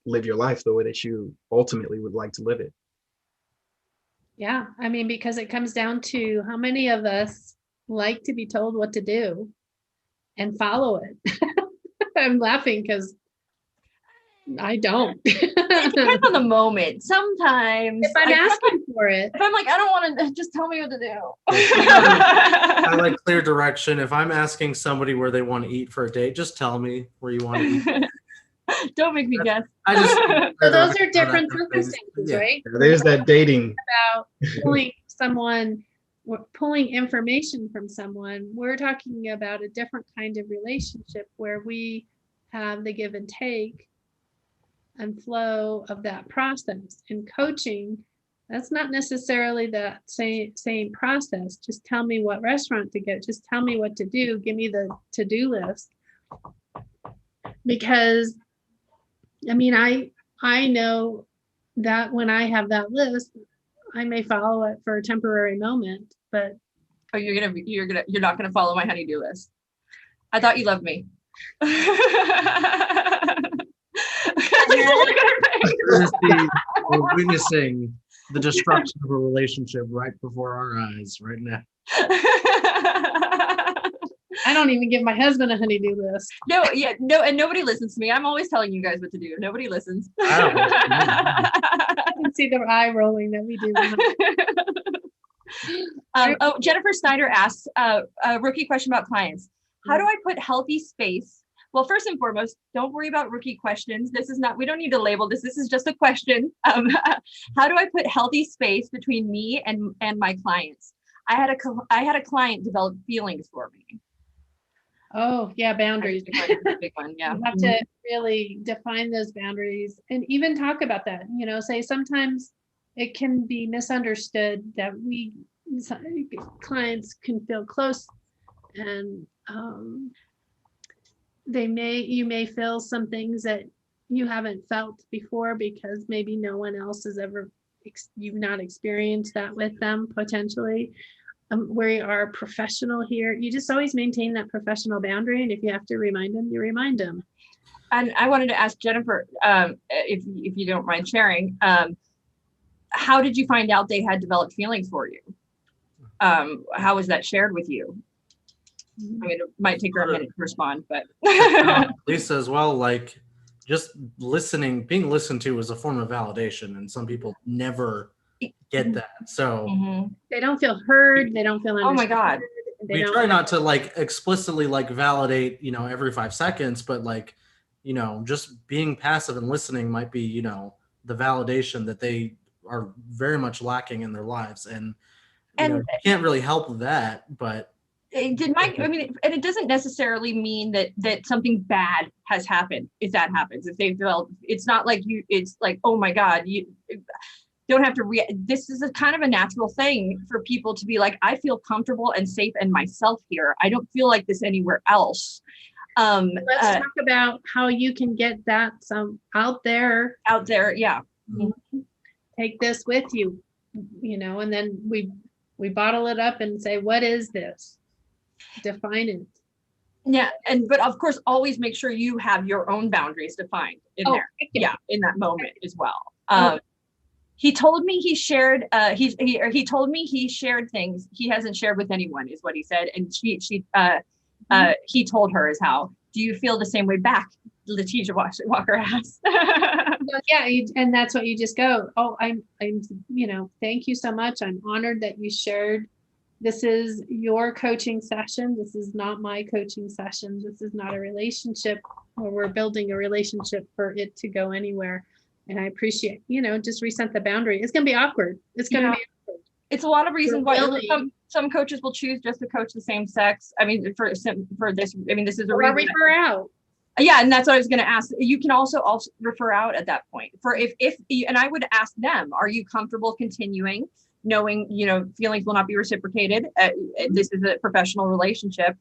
live your life the way that you ultimately would like to live it. Yeah. I mean, because it comes down to how many of us like to be told what to do and follow it. I'm laughing because I don't. It depends on the moment. Sometimes if I'm asking for it, if I'm like, I don't want to, just tell me what to do. I like clear direction. If I'm asking somebody where they want to eat for a date, just tell me where you want to eat. Don't make me guess. So those are different circumstances, right? There's that dating. About pulling information from someone. We're talking about a different kind of relationship where we have the give and take and flow of that process. In coaching, that's not necessarily that same process. Just tell me what restaurant to get. Just tell me what to do. Give me the to-do list. Because, I mean, I know that when I have that list, I may follow it for a temporary moment, but you're not gonna follow my honey-do list. I thought you loved me. We're witnessing the destruction of a relationship right before our eyes right now. I don't even give my husband a honey-do list. No, and nobody listens to me. I'm always telling you guys what to do. Nobody listens. I can see the eye rolling that we do. Jennifer Snyder asks a rookie question about clients. How do I put healthy space? Well, first and foremost, don't worry about rookie questions. We don't need to label this. This is just a question. How do I put healthy space between me and my clients? I had a client develop feelings for me. Oh, yeah, boundaries. That's a big one, yeah. You have to really define those boundaries and even talk about that. Say sometimes it can be misunderstood that clients can feel close, and you may feel some things that you haven't felt before because maybe no one else has ever you've not experienced that with them potentially. We are professional here. You just always maintain that professional boundary, and if you have to remind them, you remind them. And I wanted to ask Jennifer, if you don't mind sharing, how did you find out they had developed feelings for you? How was that shared with you? I mean, it might take her a minute to respond, but Lisa as well, like just being listened to is a form of validation, and some people never get that. So they don't feel heard, they don't feel understood. Oh my God. We try not to explicitly validate, every 5 seconds, but just being passive and listening might be, the validation that they are very much lacking in their lives. And you can't really help that, but and it doesn't necessarily mean that something bad has happened if that happens. If they've developed, it's not like it's like, oh my God, you don't have to this is a kind of a natural thing for people to be like, I feel comfortable and safe in myself here. I don't feel like this anywhere else. Let's talk about how you can get that out there. Yeah. Mm-hmm. Take this with you, and then we bottle it up and say, what is this? Define it. Yeah. But of course, always make sure you have your own boundaries defined in there. Yeah. In that moment as well. He told me he shared, he told me he shared things he hasn't shared with anyone, is what he said. And he told her is how. Do you feel the same way back? Letitia Walker asked. Yeah, and that's what you just go, oh, I'm thank you so much. I'm honored that you shared. This is your coaching session. This is not my coaching session. This is not a relationship where we're building a relationship for it to go anywhere. And I appreciate, just reset the boundary. It's going to be awkward. It's going to be awkward. It's a lot of reasons why some coaches will choose just to coach the same sex. I mean, for this, this is a reason. Or refer out. Yeah, and that's what I was going to ask. You can also refer out at that point. And I would ask them, are you comfortable continuing, knowing, feelings will not be reciprocated. This is a professional relationship.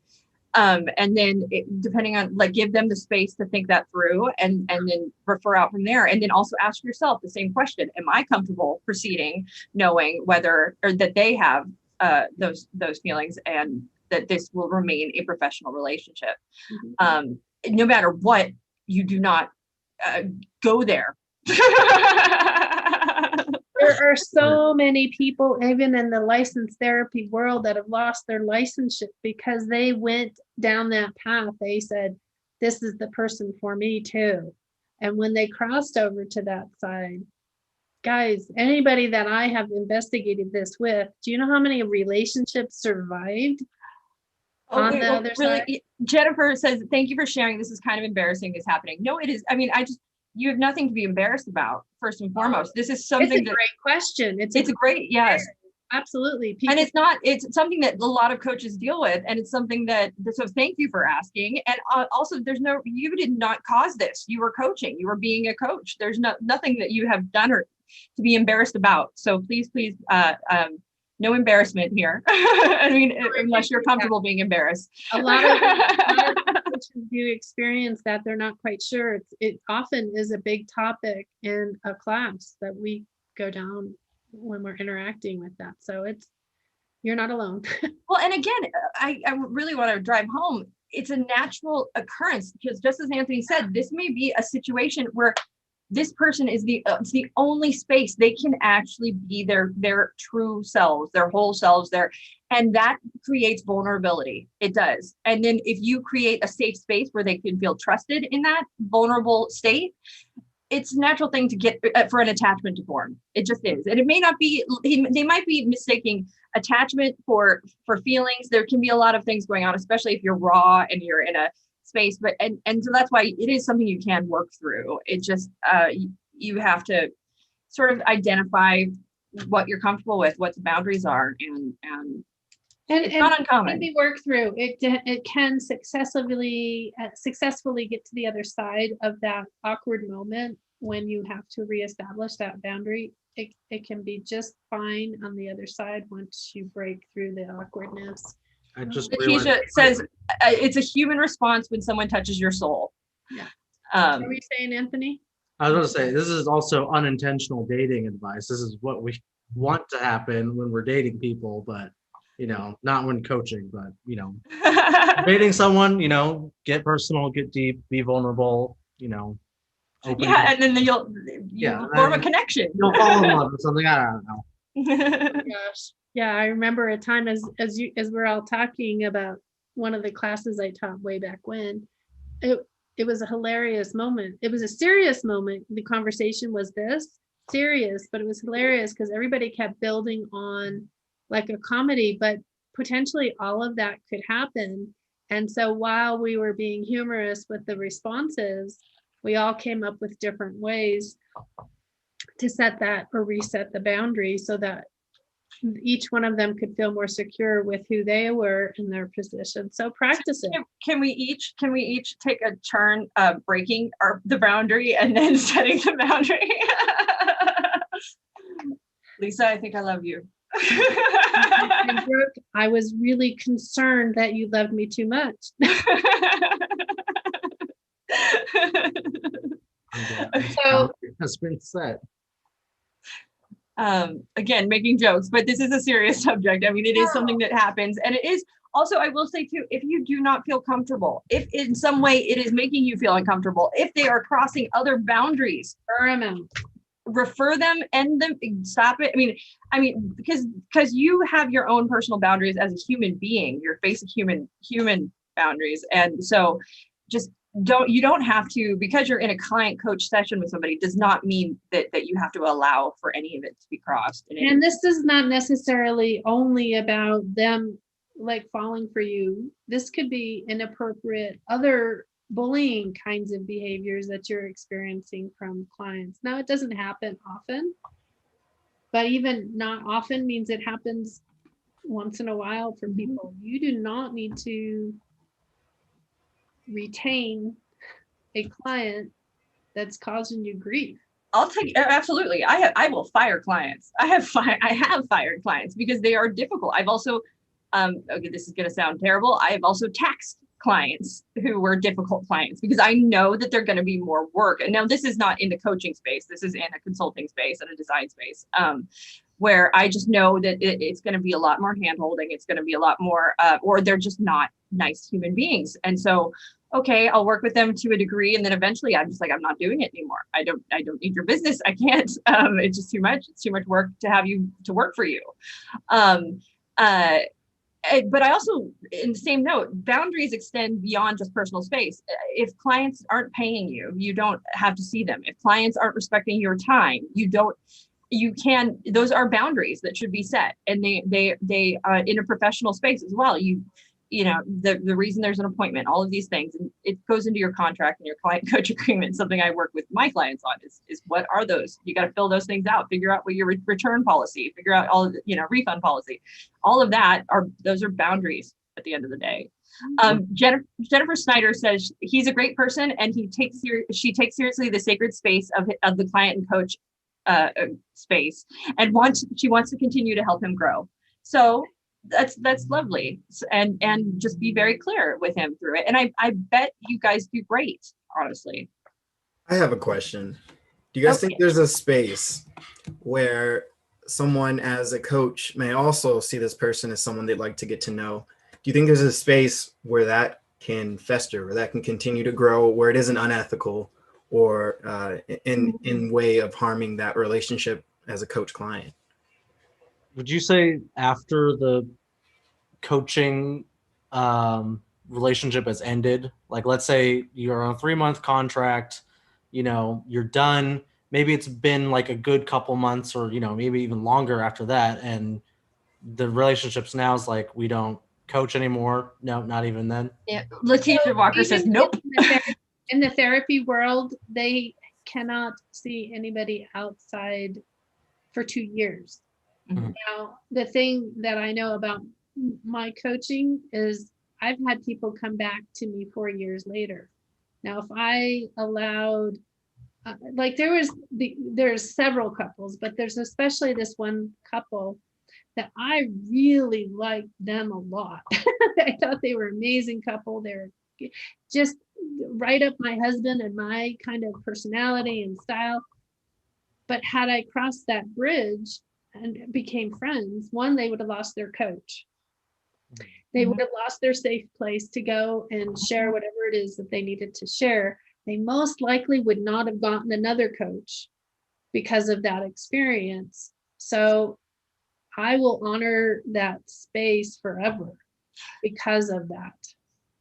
And then depending on, give them the space to think that through and then refer out from there. And then also ask yourself the same question. Am I comfortable proceeding, knowing whether, or that they have those feelings and that this will remain a professional relationship? No matter what, you do not go there. There are so many people, even in the licensed therapy world, that have lost their licensure because they went down that path. They said, this is the person for me too. And when they crossed over to that side, guys, anybody that I have investigated this with, do you know how many relationships survived? On the other side? Jennifer says, thank you for sharing. This is kind of embarrassing. This happening. No, it is. I mean, you have nothing to be embarrassed about. First and foremost, this is something. It's a great question. It's a great, yes, absolutely. And it's something that a lot of coaches deal with, and it's something so thank you for asking. And also, you did not cause this. You were coaching. You were being a coach. There's nothing that you have done or to be embarrassed about. So please, no embarrassment here. I mean, unless you're comfortable being embarrassed. A lot of coaches do experience that. They're not quite sure. It often is a big topic in a class that we go down when we're interacting with that. So you're not alone. Well, and again, I really want to drive home. It's a natural occurrence because just as Anthony said, this may be a situation where this person is it's the only space they can actually be their true selves, their whole selves there. And that creates vulnerability. It does. And then if you create a safe space where they can feel trusted in that vulnerable state, it's a natural thing to get for an attachment to form. It just is. And it may not be, they might be mistaking attachment for feelings. There can be a lot of things going on, especially if you're raw and you're in a space, but and so that's why it is something you can work through. It just you have to sort of identify what you're comfortable with, what the boundaries are, and it's not uncommon. Can be worked through. It can successfully get to the other side of that awkward moment when you have to reestablish that boundary. It can be just fine on the other side once you break through the awkwardness. I just Keisha says it's a human response when someone touches your soul. Yeah. What were you saying, Anthony? I was going to say, this is also unintentional dating advice. This is what we want to happen when we're dating people, but not when coaching, but dating someone, get personal, get deep, be vulnerable, open. Yeah, and then you'll form a connection. You'll fall in love with something. I don't know. Gosh. Yeah, I remember a time as we're all talking about one of the classes I taught way back when. It was a hilarious moment. It was a serious moment. The conversation was this serious, but it was hilarious because everybody kept building on like a comedy, but potentially all of that could happen. And so while we were being humorous with the responses, we all came up with different ways to set that or reset the boundary so that each one of them could feel more secure with who they were in their position. So practice it. Can we each take a turn breaking the boundary and then setting the boundary? Lisa, I think I love you. And Brooke, I was really concerned that you loved me too much. So has been said. Again, making jokes, but this is a serious subject. I mean, it is something that happens, and it is also, I will say too, if you do not feel comfortable, if in some way it is making you feel uncomfortable, if they are crossing other boundaries, refer them, end them, stop it. I mean, because you have your own personal boundaries as a human being, your basic human boundaries, and so just you don't have to, because you're in a client coach session with somebody, does not mean that you have to allow for any of it to be crossed. And this is not necessarily only about them like falling for you. This could be inappropriate other bullying kinds of behaviors that you're experiencing from clients. Now, it doesn't happen often, but even not often means it happens once in a while for people. You do not need to retain a client that's causing you grief. I'll take absolutely. I will fire clients. I have fired clients because they are difficult. I've also okay, this is going to sound terrible. I have also taxed clients who were difficult clients because I know that they're going to be more work. And now this is not in the coaching space. This is in a consulting space and a design space, where I just know that it's going to be a lot more handholding. It's going to be a lot more, or they're just not nice human beings. And so, okay, I'll work with them to a degree. And then eventually I'm just like, I'm not doing it anymore. I don't need your business. I can't, it's just too much. It's too much work to have you to work for you. But I also, in the same note, boundaries extend beyond just personal space. If clients aren't paying you, you don't have to see them. If clients aren't respecting your time, those are boundaries that should be set. And they in a professional space as well. The reason there's an appointment, all of these things, and it goes into your contract and your client coach agreement. Something I work with my clients on is what are those? You got to fill those things out, figure out what your return policy, figure out all of refund policy, all of that those are boundaries at the end of the day. Jennifer Snyder says he's a great person and she takes seriously the sacred space of the client and coach space, and she wants to continue to help him grow. So that's lovely, and just be very clear with him through it. And I bet you guys do great, honestly. I have a question. Do you guys think there's a space where someone as a coach may also see this person as someone they'd like to get to know? Do you think there's a space where that can fester, where that can continue to grow, where it isn't unethical, or in way of harming that relationship as a coach client. Would you say after the coaching relationship has ended, like let's say you're on a 3-month contract, you're done, maybe it's been like a good couple months or maybe even longer after that, and the relationships now is like, we don't coach anymore? No, not even then. Yeah, Letitia Walker says nope. In the therapy world, they cannot see anybody outside for 2 years. Mm-hmm. Now, the thing that I know about my coaching is I've had people come back to me 4 years later. Now, if I allowed, like there's several couples, but there's especially this one couple that I really liked them a lot. I thought they were an amazing couple. They're just right up my husband and my kind of personality and style. But had I crossed that bridge and became friends, one, they would have lost their coach. They would have lost their safe place to go and share whatever it is that they needed to share. They most likely would not have gotten another coach because of that experience. So I will honor that space forever because of that.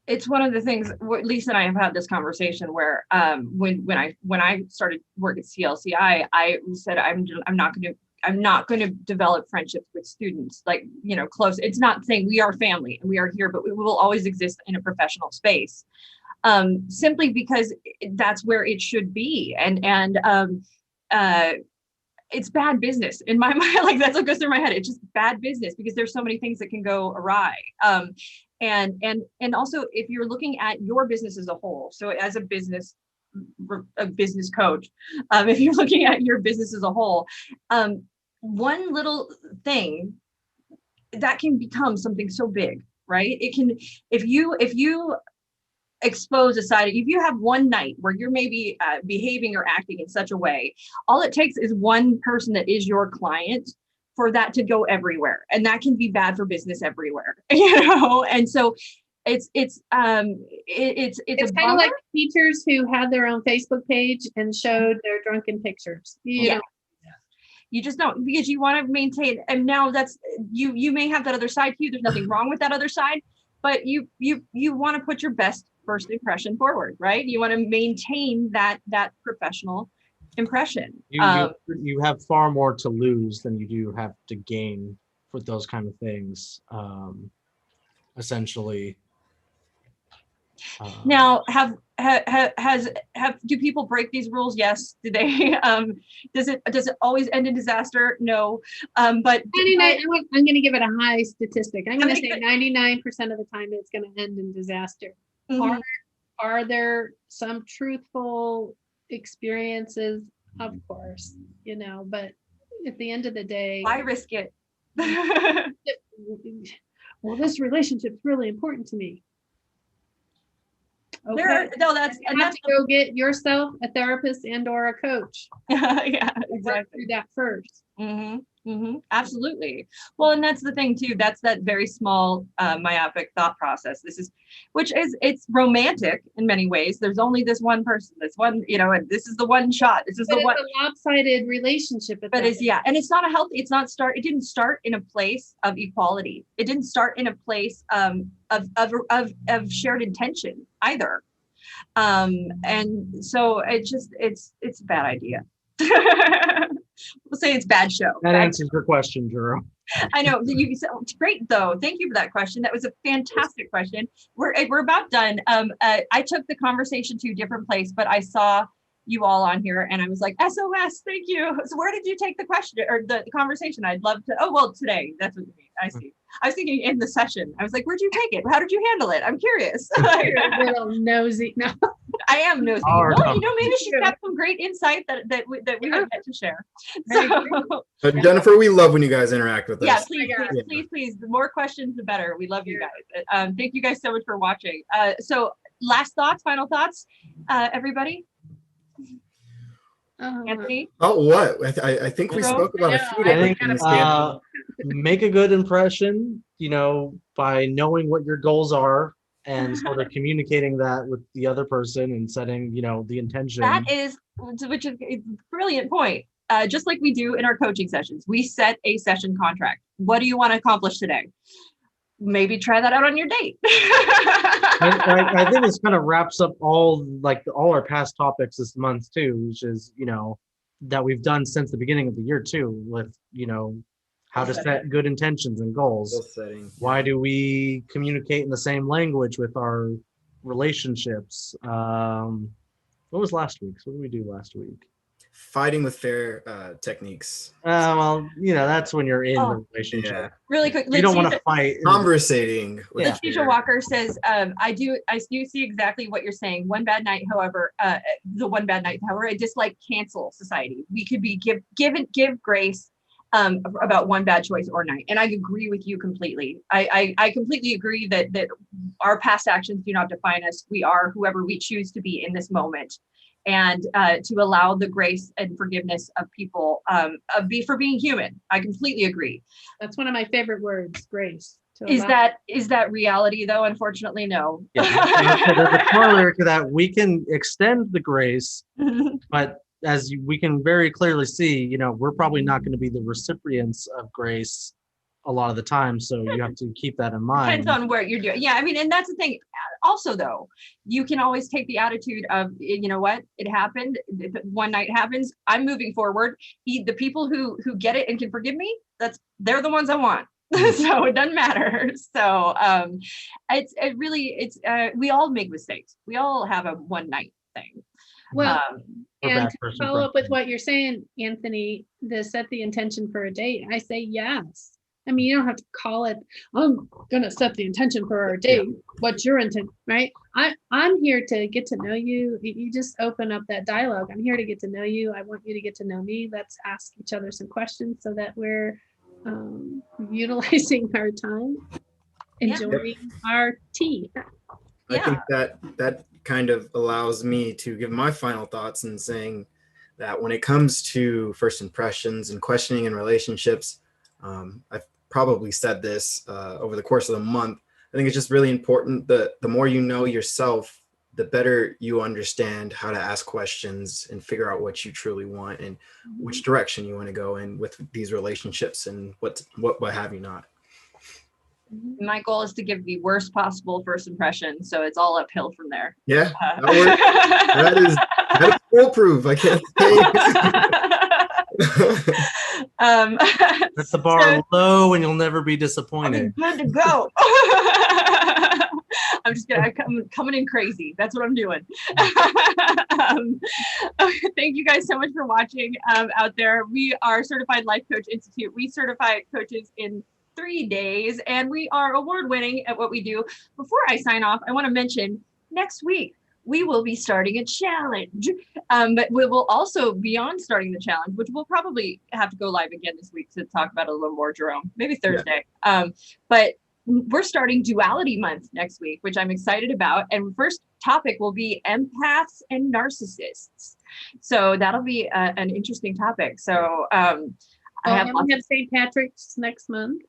It's one of the things Lisa and I have had this conversation where when I started work at CLCI, I said I'm not going to develop friendships with students like close. It's not saying we are family and we are here, but we will always exist in a professional space, simply because that's where it should be. And it's bad business in my mind. Like that's what goes through my head. It's just bad business because there's so many things that can go awry. And also if you're looking at your business as a whole, so as a business coach, if you're looking at your business as a whole, one little thing that can become something so big, right? It can, if you expose a side, if you have one night where you're maybe behaving or acting in such a way, all it takes is one person that is your client for that to go everywhere, and that can be bad for business everywhere, And so it's kind of like teachers who had their own Facebook page and showed their drunken pictures. You just don't, because you want to maintain, and now that's you may have that other side to you. There's nothing wrong with that other side, but you want to put your best first impression forward, right? You want to maintain that professional impression. You have far more to lose than you do have to gain for those kind of things, essentially. Now, do people break these rules? Yes. Do they? Does it always end in disaster? No. But 99. I'm going to give it a high statistic. I'm going to say 99% of the time it's going to end in disaster. Mm-hmm. Are there some truthful experiences? Of course, but at the end of the day, why risk it? Well, this relationship's really important to me. Okay. That's to go get yourself a therapist and or a coach. Yeah, exactly. Do that first. Mm-hmm. Mm-hmm. Absolutely. Well, and that's the thing too. That's that very small myopic thought process. It's romantic in many ways. There's only this one person, and this is the one shot. This is the one. It's a lopsided relashationship. But and it's not a healthy. It didn't start in a place of equality. It didn't start in a place of shared intention either. And so it's a bad idea. We'll say it's bad show. That answers your question, Jerome. I know. It's great though. Thank you for that question. That was a fantastic question. We're about done. I took the conversation to a different place, but I saw you all on here and I was like, SOS, thank you. So where did you take the question or the conversation? I'd love to. Oh, well, today. That's what you mean. I see. I was thinking in the session. I was like, where'd you take it? How did you handle it? I'm curious. You're a little nosy. No. I am nosy. Well, maybe she's got some great insight that we don't get to share. So, Jennifer, we love when you guys interact with us. Yeah, please. The more questions, the better. We love you guys. Thank you guys so much for watching. So final thoughts, everybody? Anthony? Oh, what? I think we spoke about a few different things. Make a good impression, by knowing what your goals are, and sort of communicating that with the other person and setting, the intention. That is, which is a brilliant point. Just like we do in our coaching sessions, we set a session contract. What do you want to accomplish today? Maybe try that out on your date. I think this kind of wraps up all our past topics this month too, which is, that we've done since the beginning of the year too, with, how to set good intentions and goals. Goal setting. Why do we communicate in the same language with our relationships? What was last week's? What did we do last week? Fighting with fair techniques. Well, that's when you're in the relationship. Yeah. Really quick, You don't want to fight. Conversating. with Letitia fair. Walker says, I do see exactly what you're saying. One bad night, however, I dislike cancel society. We could be give grace about one bad choice or night. And I agree with you completely. I completely agree that our past actions do not define us. We are whoever we choose to be in this moment. And to allow the grace and forgiveness of people for being human. I completely agree. That's one of my favorite words, grace. Is that reality though? Unfortunately, no. Yeah, there's a corollary to that. We can extend the grace, but as we can very clearly see, we're probably not going to be the recipients of grace a lot of the time. So you have to keep that in mind. Depends on what you're doing. Yeah, I mean, and that's the thing. Also, though, you can always take the attitude of, you know what, it happened. One night happens. I'm moving forward. The people who get it and can forgive me, they're the ones I want. So it doesn't matter. So we all make mistakes. We all have a one night thing. Well, and to follow up with what you're saying, Anthony, to set the intention for a date, I say yes. I mean, you don't have to call it, I'm gonna set the intention for our date. What's your intent, right? I'm here to get to know you. You just open up that dialogue. I'm here to get to know you. I want you to get to know me. Let's ask each other some questions so that we're utilizing our time, enjoying our tea. I think that kind of allows me to give my final thoughts in saying that when it comes to first impressions and questioning in relationships, I've probably said this over the course of the month. I think it's just really important that the more you know yourself, the better you understand how to ask questions and figure out what you truly want and which direction you want to go in with these relationships and what have you not. My goal is to give the worst possible first impression, so it's all uphill from there. Yeah, that is foolproof. I can't say. Set the bar low and you'll never be disappointed. I'm good to go. I'm coming in crazy. That's what I'm doing. Thank you guys so much for watching out there. We are Certified Life Coach Institute. We certify coaches in 3 days, and we are award-winning at what we do. Before I sign off, I want to mention next week we will be starting a challenge, but we will also, beyond starting the challenge, which we'll probably have to go live again this week to talk about it a little more, Jerome, maybe Thursday. But we're starting Duality Month next week, which I'm excited about. And first topic will be empaths and narcissists. So that'll be an interesting topic. So we have St. Patrick's next month.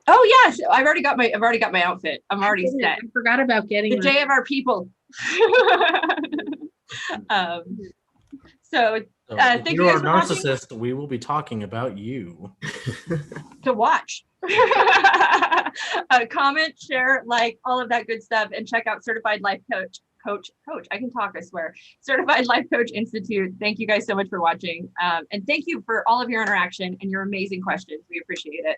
Oh yes, I've already got my outfit. I'm already set. I forgot about getting the day of our people. So thank you guys for narcissist, watching. We will be talking about you. To watch. Comment, share, like, all of that good stuff, and check out Certified Life Coach. I can talk, I swear. Certified Life Coach Institute. Thank you guys so much for watching. And thank you for all of your interaction and your amazing questions. We appreciate it.